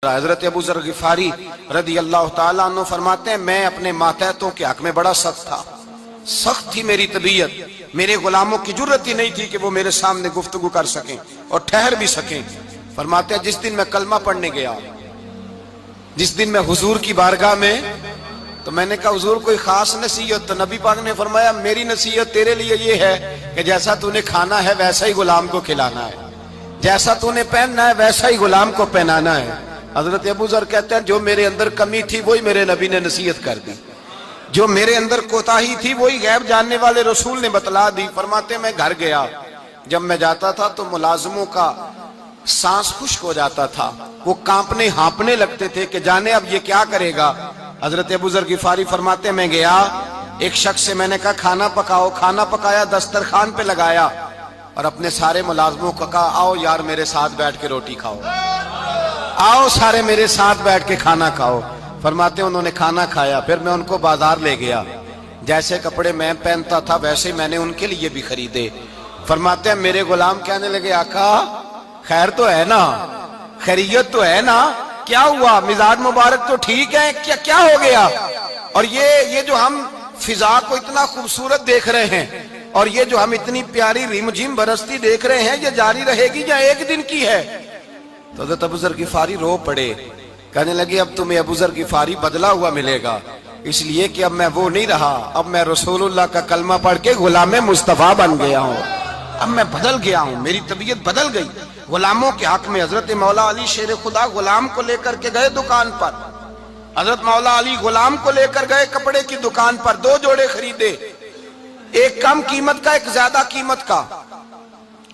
حضرت ابو ذر غفاری رضی اللہ تعالیٰ عنہ فرماتے ہیں میں اپنے ماتحتوں کے حق میں بڑا سخت تھا، سخت تھی میری طبیعت، میرے غلاموں کی جرت ہی نہیں تھی کہ وہ میرے سامنے گفتگو کر سکیں اور ٹھہر بھی سکیں۔ فرماتے ہیں جس دن میں کلمہ پڑھنے گیا، جس دن میں حضور کی بارگاہ میں، تو میں نے کہا حضور کوئی خاص نصیحت؟ تو نبی پاک نے فرمایا میری نصیحت تیرے لیے یہ ہے کہ جیسا تو نے کھانا ہے ویسا ہی غلام کو کھلانا ہے، جیسا تو نے پہننا ہے ویسا ہی غلام کو پہنانا ہے۔ حضرت ابو ذر کہتے ہیں جو میرے اندر کمی تھی وہی میرے نبی نے نصیحت کر دی، جو میرے اندر کوتاہی تھی وہی غیب جاننے والے رسول نے بتلا دی۔ فرماتے ہیں میں گھر گیا، جب میں جاتا تھا تو ملازموں کا سانس خشک ہو جاتا تھا، وہ کانپنے ہانپنے لگتے تھے کہ جانے اب یہ کیا کرے گا۔ حضرت ابو ذر غفاری فرماتے ہیں میں گیا، ایک شخص سے میں نے کہا کھانا پکاؤ، کھانا پکایا، دسترخوان پہ لگایا اور اپنے سارے ملازموں کو کہا آؤ یار میرے ساتھ بیٹھ کے روٹی کھاؤ، آؤ سارے میرے ساتھ بیٹھ کے کھانا کھاؤ۔ فرماتے ہیں انہوں نے کھانا کھایا، پھر میں ان کو بازار لے گیا، جیسے کپڑے میں پہنتا تھا ویسے میں نے ان کے لیے بھی خریدے۔ فرماتے ہیں میرے غلام کہنے لگے آقا خیر تو ہے نا، خیریت تو ہے نا، کیا ہوا؟ مزاج مبارک تو ٹھیک ہے، کیا ہو گیا؟ اور یہ جو ہم فضا کو اتنا خوبصورت دیکھ رہے ہیں اور یہ جو ہم اتنی پیاری ریم جھیم برستی دیکھ رہے ہیں، یہ جاری رہے گی یا ایک دن کی ہے؟ تو حضرت ابو ذر غفاری رو پڑے، کہنے لگے اب تمہیں ابو ذر غفاری بدلا ہوا ملے گا، اس لیے کہ اب میں وہ نہیں رہا، اب میں رسول اللہ کا کلمہ پڑھ کے غلام مصطفیٰ بن گیا ہوں، اب میں بدل گیا ہوں، میری طبیعت بدل گئی۔ غلاموں کے حق میں حضرت مولا علی شیر خدا غلام کو لے کر کے گئے دکان پر، حضرت مولا علی غلام کو لے کر گئے کپڑے کی دکان پر، 2 جوڑے خریدے، ایک کم قیمت کا ایک زیادہ قیمت کا،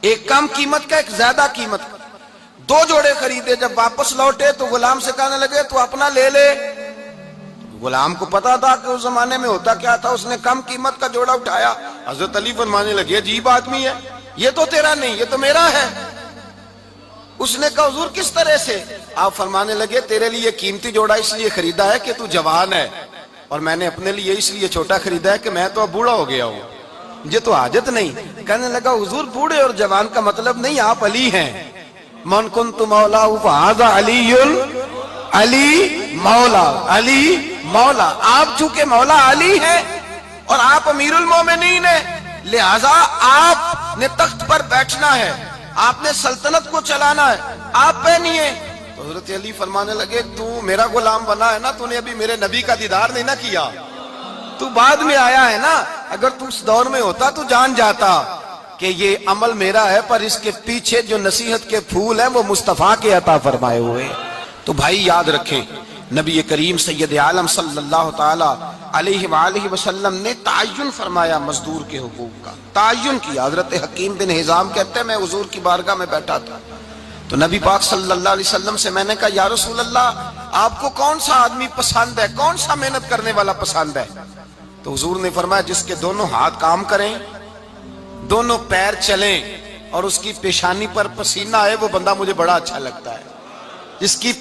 ایک کم قیمت کا ایک زیادہ قیمت کا، 2 جوڑے خریدے۔ جب واپس لوٹے تو غلام سے کہنے لگے تو اپنا لے لے۔ غلام کو پتا تھا کہ اس زمانے میں ہوتا کیا تھا، اس نے کم قیمت کا جوڑا اٹھایا۔ حضرت علی فرمانے لگے عجیب آدمی ہے، یہ تو تیرا نہیں، یہ تو میرا ہے۔ اس نے کہا حضور کس طرح سے؟ آپ فرمانے لگے تیرے لیے قیمتی جوڑا اس لیے خریدا ہے کہ تو جوان ہے، اور میں نے اپنے لیے اس لیے چھوٹا خریدا ہے کہ میں تو اب بوڑھا ہو گیا ہوں، مجھے تو حاجت نہیں۔ کہنے لگا حضور بوڑھے اور جوان کا مطلب نہیں، آپ علی ہیں، من کنت مولا فہذا علی علی مولا، علی مولا، آپ چونکہ مولا علی ہیں اور آپ امیر المومنین ہیں، لہذا آپ نے تخت پر بیٹھنا ہے، آپ نے سلطنت کو چلانا ہے، آپ پہنیے۔ تو حضرت علی فرمانے لگے تو میرا غلام بنا ہے نا، تو نے ابھی میرے نبی کا دیدار نہیں نہ کیا، تو بعد میں آیا ہے نا، اگر تو اس دور میں ہوتا تو جان جاتا کہ یہ عمل میرا ہے، پر اس کے پیچھے جو نصیحت کے پھول ہیں وہ مصطفیٰ کے عطا فرمائے ہوئے۔ تو بھائی یاد رکھیں نبی کریم سید عالم صلی اللہ تعالی علیہ وآلہ وسلم نے تعین فرمایا مزدور کے حقوق کا، تعین کیا۔ حضرت حکیم بن حزام کہتے ہیں میں حضور کی بارگاہ میں بیٹھا تھا تو نبی پاک صلی اللہ علیہ وسلم سے میں نے کہا یا رسول اللہ آپ کو کون سا آدمی پسند ہے، کون سا محنت کرنے والا پسند ہے؟ تو حضور نے فرمایا جس کے دونوں ہاتھ کام کریں، دونوں پیر چلیں اور اس کی پیشانی پر پسینہ آئے، وہ بندہ مجھے بڑا اچھا لگتا ہے۔ جس کی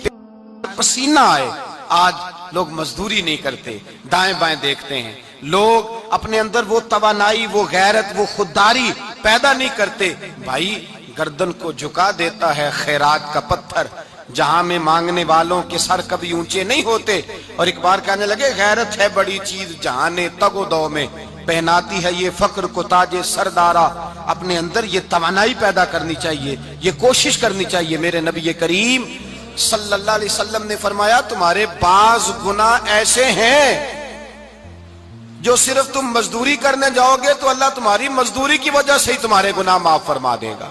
پسینہ آئے، آج لوگ مزدوری نہیں کرتے، دائیں بائیں دیکھتے ہیں، لوگ اپنے اندر وہ توانائی، وہ غیرت، وہ خودداری پیدا نہیں کرتے۔ بھائی گردن کو جھکا دیتا ہے خیرات کا پتھر، جہاں میں مانگنے والوں کے سر کبھی اونچے نہیں ہوتے۔ اور ایک بار کہنے لگے غیرت ہے بڑی چیز جہاں نے تگ و دو میں، پہناتی ہے یہ فقر کو تاج سردارا۔ اپنے اندر یہ توانائی پیدا کرنی چاہیے، یہ کوشش کرنی چاہیے۔ میرے نبی کریم صلی اللہ علیہ وسلم نے فرمایا تمہارے بعض گناہ ایسے ہیں جو صرف تم مزدوری کرنے جاؤ گے تو اللہ تمہاری مزدوری کی وجہ سے ہی تمہارے گناہ معاف فرما دے گا،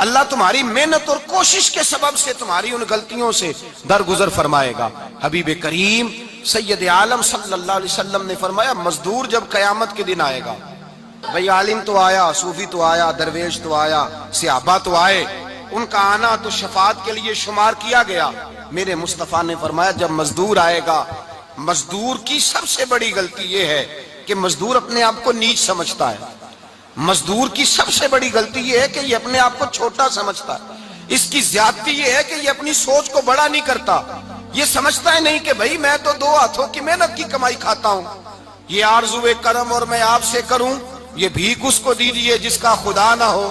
اللہ تمہاری محنت اور کوشش کے سبب سے تمہاری ان غلطیوں سے درگزر فرمائے گا۔ حبیب کریم سید عالم صلی اللہ علیہ وسلم نے فرمایا مزدور جب قیامت کے دن آئے گا، بھئی عالم تو آیا، صوفی تو آیا، درویش تو آیا، صحابہ تو آئے، ان کا آنا تو شفاعت کے لیے شمار کیا گیا۔ میرے مصطفیٰ نے فرمایا جب مزدور آئے گا، مزدور کی سب سے بڑی غلطی یہ ہے کہ مزدور اپنے آپ کو نیچ سمجھتا ہے، مزدور کی سب سے بڑی غلطی یہ ہے کہ یہ اپنے آپ کو چھوٹا سمجھتا ہے، اس کی زیادتی یہ ہے کہ یہ اپنی سوچ کو بڑا نہیں کرتا، یہ سمجھتا ہے نہیں کہ بھئی میں تو 2 ہاتھوں کی محنت کی کمائی کھاتا ہوں، یہ آرزوئے کرم اور میں آپ سے کروں، یہ بھیک اس کو دیجئے جس کا خدا نہ ہو۔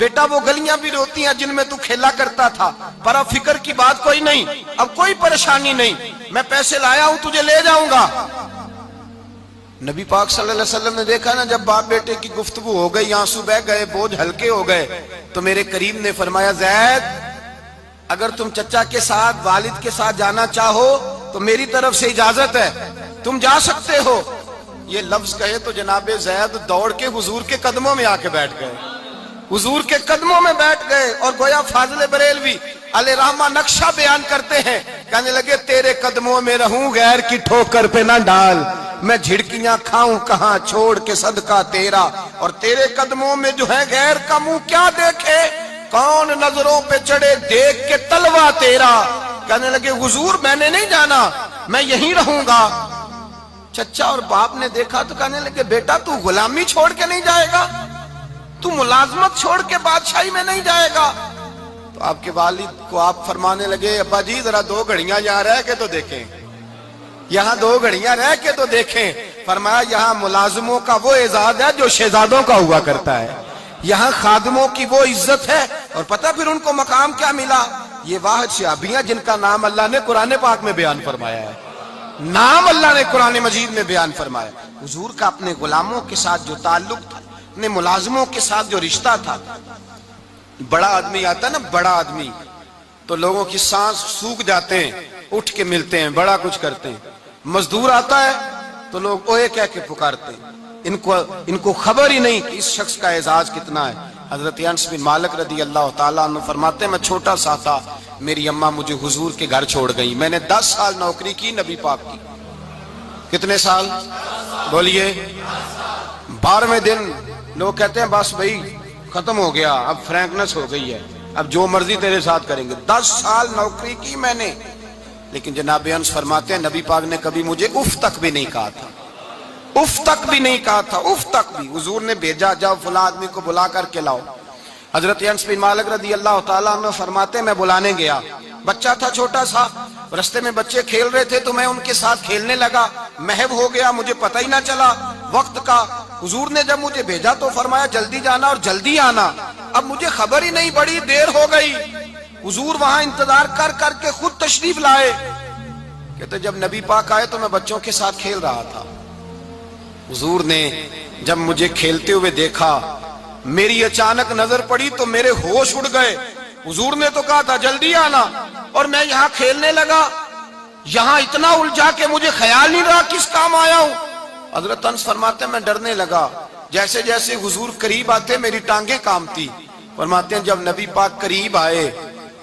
بیٹا وہ گلیاں بھی روتی ہیں جن میں تو کھیلا کرتا تھا، پر اب فکر کی بات کوئی نہیں، اب کوئی پریشانی نہیں، میں پیسے لایا ہوں تجھے لے جاؤں گا۔ نبی پاک صلی اللہ علیہ وسلم نے دیکھا نا جب باپ بیٹے کی گفتگو ہو گئی، آنسو بہ گئے، بوجھ ہلکے ہو گئے، تو میرے کریم نے فرمایا زید اگر تم چچا کے ساتھ والد کے ساتھ جانا چاہو تو میری طرف سے اجازت ہے، تم جا سکتے ہو۔ یہ لفظ کہے تو جناب زید دوڑ کے حضور کے قدموں میں آ کے بیٹھ گئے، حضور کے قدموں میں بیٹھ گئے، اور گویا فاضل بریلوی علیہ رحمہ نقشہ بیان کرتے ہیں، کہنے لگے تیرے قدموں میں رہوں غیر کی ٹھوکر پہ نہ ڈال، میں جھڑکیاں کھاؤں کہاں چھوڑ کے صدقہ تیرا، اور تیرے قدموں میں جو ہے غیر کا منہ کیا دیکھے، کون نظروں پہ چڑھے دیکھ کے تلوا تیرا۔ کہنے لگے حضور میں نے نہیں جانا، میں یہیں رہوں گا۔ چچا اور باپ نے دیکھا تو کہنے لگے بیٹا تو غلامی چھوڑ کے نہیں جائے گا، تو ملازمت چھوڑ کے بادشاہی میں نہیں جائے گا۔ تو آپ کے والد کو آپ فرمانے لگے ابا جی ذرا 2 گھڑیاں یہاں رہ کے تو دیکھیں، یہاں 2 گھڑیاں رہ کے تو دیکھیں۔ فرمایا یہاں ملازموں کا وہ اعزاز ہے جو شہزادوں کا ہوا کرتا ہے، یہاں خادموں کی وہ عزت ہے، اور پتہ پھر ان کو مقام کیا ملا، یہ واحد صحابیاں جن کا نام اللہ نے قرآن پاک میں بیان فرمایا ہے، نام اللہ نے قرآن مجید میں بیان فرمایا۔ حضور کا اپنے غلاموں کے ساتھ جو تعلق تھا، اپنے ملازموں کے ساتھ جو رشتہ تھا، بڑا آدمی آتا ہے نا، بڑا آدمی تو لوگوں کی سانس سوکھ جاتے ہیں، اٹھ کے ملتے ہیں، بڑا کچھ کرتے ہیں۔ مزدور آتا ہے تو لوگ اوے کہہ کے پکارتے ہیں، ان کو خبر ہی نہیں کہ اس شخص کا اعزاز کتنا ہے۔ حضرت انس بن مالک رضی اللہ تعالیٰ عنہ فرماتے ہیں میں چھوٹا سا تھا، میری اماں مجھے حضور کے گھر چھوڑ گئی، میں نے 10 سال نوکری کی نبی پاک کی۔ کتنے سال بولیے؟ 12ویں دن لوگ کہتے ہیں بس بھائی ختم ہو گیا، اب فرینکنس ہو گئی ہے، اب جو مرضی تیرے ساتھ کریں گے۔ 10 سال نوکری کی میں نے، لیکن جناب انس فرماتے ہیں نبی پاک نے کبھی مجھے اف تک بھی نہیں کہا تھا، اف تک بھی نہیں کہا تھا، اف تک بھی۔ حضور نے بھیجا جاؤ فلاں آدمی کو بلا کر کے لاؤ۔ حضرت انس بن مالک رضی اللہ تعالیٰ عنہ فرماتے ہیں میں بلانے گیا، بچہ تھا چھوٹا سا، رستے میں بچے کھیل رہے تھے تو میں ان کے ساتھ کھیلنے لگا، محو ہو گیا، مجھے پتہ ہی نہ چلا وقت کا۔ حضور نے جب مجھے بھیجا تو فرمایا جلدی جانا اور جلدی آنا، اب مجھے خبر ہی نہیں، بڑی دیر ہو گئی۔ حضور وہاں انتظار کر کر کے خود تشریف لائے، کہتے جب نبی پاک آئے تو میں بچوں کے ساتھ کھیل رہا تھا، حضور نے جب مجھے کھیلتے ہوئے دیکھا، میری اچانک نظر پڑی تو میرے ہوش اڑ گئے۔ حضور نے تو کہا تھا جلدی آنا، اور میں یہاں کھیلنے لگا، یہاں اتنا الجھا کہ مجھے خیال نہیں رہا کس کام آیا ہوں۔ حضرت انس فرماتے ہیں میں ڈرنے لگا، جیسے جیسے حضور قریب آتے میری ٹانگیں کانپتی۔ فرماتے ہیں جب نبی پاک قریب آئے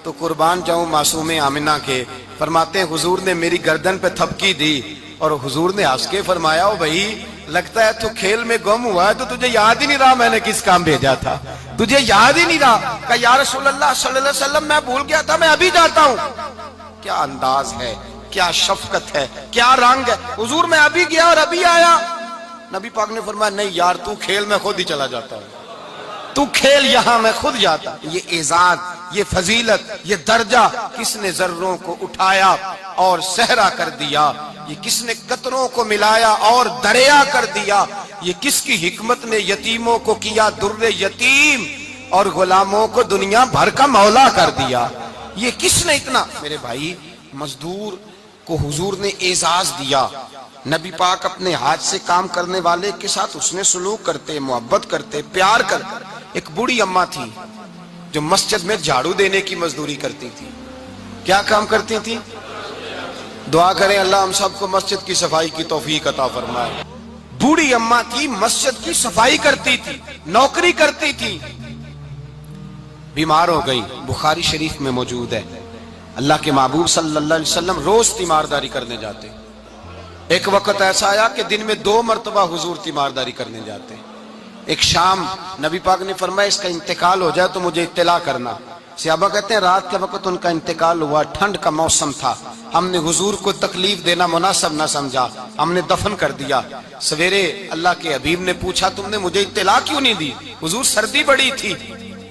تو قربان جاؤں معصوم آمنہ کے، فرماتے ہیں حضور نے میری گردن پہ تھپکی دی، اور حضور نے ہنس کے فرمایا او بھائی لگتا ہے تو کھیل میں گم ہوا ہے تو تجھے یاد ہی نہیں رہا میں نے کس کام بھیجا تھا، تجھے یاد ہی نہیں رہا۔ کہا یا رسول اللہ صلی اللہ علیہ وسلم میں بھول گیا تھا، میں ابھی جاتا ہوں۔ کیا انداز ہے، کیا شفقت ہے، کیا رنگ ہے۔ حضور میں ابھی گیا اور ابھی آیا۔ نبی پاک نے فرمایا نہیں یار تو کھیل میں خود ہی چلا جاتا ہے، تو کھیل یہاں میں خود جاتا۔ یہ اعزاز، یہ فضیلت، یہ درجہ کس نے ذروں کو اٹھایا اور صحرا کر دیا، یہ کس نے قطروں کو ملایا اور دریا کر دیا، یہ کس کی حکمت نے یتیموں کو کیا در یتیم اور غلاموں کو دنیا بھر کا مولا کر دیا، یہ کس نے اتنا۔ میرے بھائی مزدور کو حضور نے اعزاز دیا، نبی پاک اپنے ہاتھ سے کام کرنے والے کے ساتھ اس نے سلوک کرتے، محبت کرتے، پیار کرتے۔ ایک بوڑھی اماں تھی جو مسجد میں جھاڑو دینے کی مزدوری کرتی تھی۔ کیا کام کرتی تھی؟ دعا کریں اللہ ہم سب کو مسجد کی صفائی کی توفیق عطا فرمائے۔ بوڑھی اماں تھی، مسجد کی صفائی کرتی تھی، نوکری کرتی تھی، بیمار ہو گئی، بخاری شریف میں موجود ہے۔ اللہ کے محبوب صلی اللہ علیہ وسلم روز تیمارداری کرنے جاتے۔ ایک وقت ایسا آیا کہ دن میں 2 مرتبہ حضور تیمارداری کرنے جاتے۔ ایک شام نبی پاک نے فرمایا اس کا انتقال ہو جائے تو مجھے اطلاع کرنا۔ صحابہ کہتے ہیں رات کے وقت ان کا انتقال ہوا، ٹھنڈ کا موسم تھا، ہم نے حضور کو تکلیف دینا مناسب نہ سمجھا، ہم نے دفن کر دیا۔ سویرے اللہ کے حبیب نے پوچھا تم نے مجھے اطلاع کیوں نہیں دی؟ حضور سردی بڑی تھی۔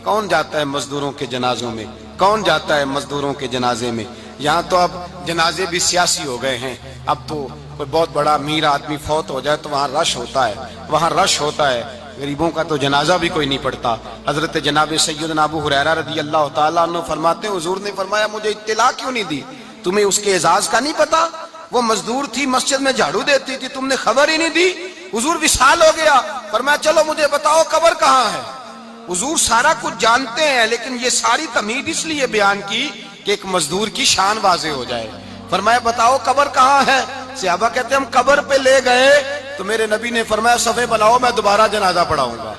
کون جاتا ہے مزدوروں کے جنازوں میں؟ کون جاتا ہے مزدوروں کے جنازے میں؟ یہاں تو اب جنازے بھی سیاسی ہو گئے ہیں، اب تو کوئی بہت بڑا امیر آدمی فوت ہو جائے تو وہاں رش ہوتا ہے، وہاں رش ہوتا ہے۔ غریبوں کا تو جنازہ بھی کوئی نہیں پڑھتا۔ حضرت جناب سیدنا ابو ہریرہ رضی اللہ تعالیٰ عنہ فرماتے ہیں حضور نے فرمایا مجھے اطلاع کیوں نہیں دی؟ تمہیں اس کے اعزاز کا نہیں پتا؟ وہ مزدور تھی مسجد میں جھاڑو دیتی تھی، تم نے خبر ہی نہیں دی؟ حضور وصال ہو گیا، فرمایا چلو مجھے بتاؤ قبر کہاں ہے؟ حضور سارا کچھ جانتے ہیں لیکن یہ ساری تمہید اس لیے بیان کی کہ ایک مزدور کی شان واضح ہو جائے۔ فرمایا بتاؤ قبر کہاں ہے؟ صحابہ کہتے ہیں ہم قبر پہ لے گئے تو میرے نبی نے فرمایا صفے بناؤ میں دوبارہ جنازہ پڑھاؤں گا۔